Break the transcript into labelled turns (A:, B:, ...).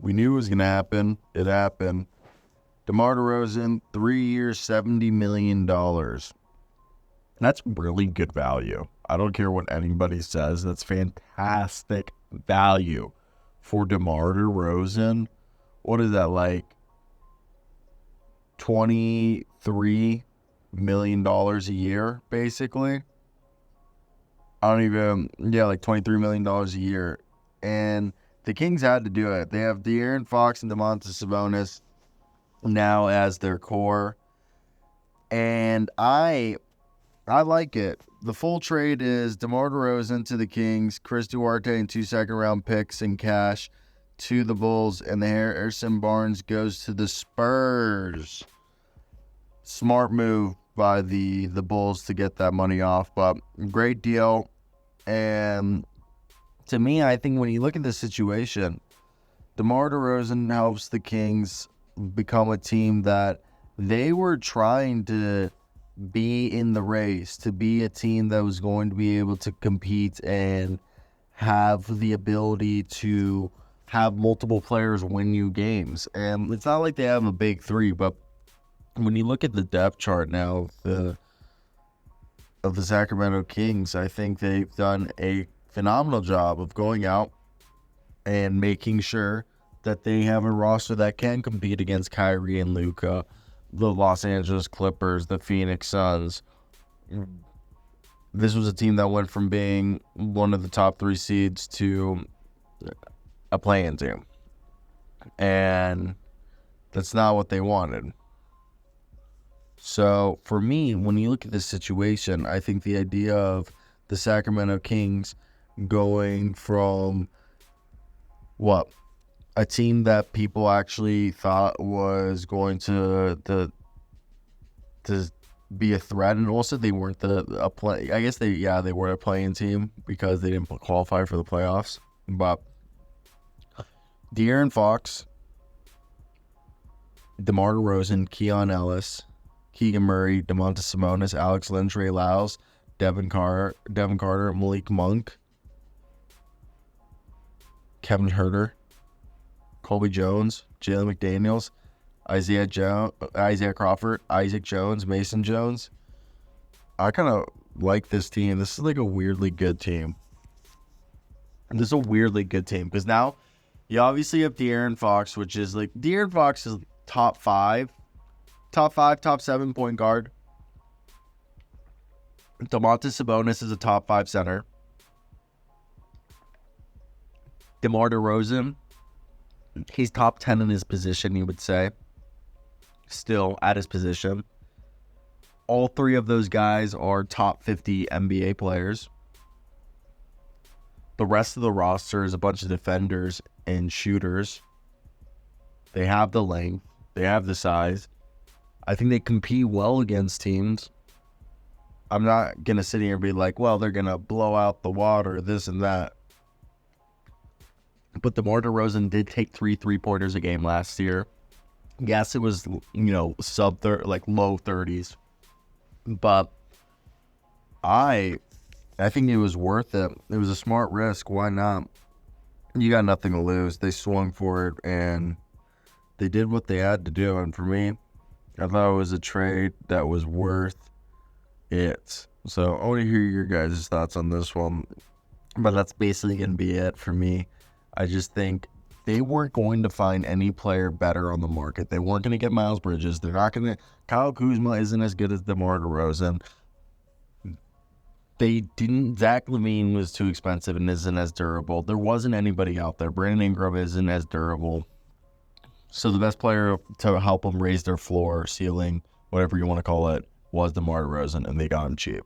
A: We knew it was going to happen. It happened. DeMar DeRozan, 3 years, $70 million. That's really good value. I don't care what anybody says. That's fantastic value for DeMar DeRozan. What is that, like $23 million a year, basically? Like $23 million a year. And the Kings had to do it. They have De'Aaron Fox and Domantas Sabonis now as their core. And I like it. The full trade is DeMar DeRozan to the Kings, Chris Duarte and 2 second-round picks in cash to the Bulls, and the Harrison Barnes goes to the Spurs. Smart move by the Bulls to get that money off, but great deal. And to me, I think when you look at the situation, DeMar DeRozan helps the Kings become a team that they were trying to be in the race, to be a team that was going to be able to compete and have the ability to have multiple players win you games. And it's not like they have a big three, but when you look at the depth chart now of the Sacramento Kings, I think they've done a phenomenal job of going out and making sure that they have a roster that can compete against Kyrie and Luka, the Los Angeles Clippers, the Phoenix Suns. This was a team that went from being one of the top 3 seeds to a play-in team. And that's not what they wanted. So for me, when you look at this situation, I think the idea of the Sacramento Kings going from a team that people actually thought was going to be a threat, and also they weren't I guess they were a play-in team because they didn't qualify for the playoffs. But De'Aaron Fox, DeMar DeRozan, Keon Ellis, Keegan Murray, Domantas Sabonis, Alex Len, Trey Lyles, Devin Carter, Malik Monk, Kevin Huerter, Colby Jones, Jalen McDaniels, Isaiah Crawford, Isaac Jones, Mason Jones. I kind of like this team. This is like a weirdly good team. Because now you obviously have De'Aaron Fox, which is like De'Aaron Fox is top 7 point guard. Domantas Sabonis is a top 5 center. DeMar DeRozan, he's top 10 in his position, you would say. Still at his position. All 3 of those guys are top 50 NBA players. The rest of the roster is a bunch of defenders and shooters. They have the length. They have the size. I think they compete well against teams. I'm not going to sit here and be like, well, they're going to blow out the water, this and that. But DeMar DeRozan did take 3 3-pointers a game last year. Yes, it was, low 30s. But I think it was worth it. It was a smart risk. Why not? You got nothing to lose. They swung for it, and they did what they had to do. And for me, I thought it was a trade that was worth it. So I want to hear your guys' thoughts on this one. But that's basically going to be it for me. I just think they weren't going to find any player better on the market. They weren't going to get Miles Bridges. They're not going to. Kyle Kuzma isn't as good as DeMar DeRozan. They didn't. Zach LaVine was too expensive and isn't as durable. There wasn't anybody out there. Brandon Ingram isn't as durable. So the best player to help them raise their floor, ceiling, whatever you want to call it, was DeMar DeRozan, and they got him cheap.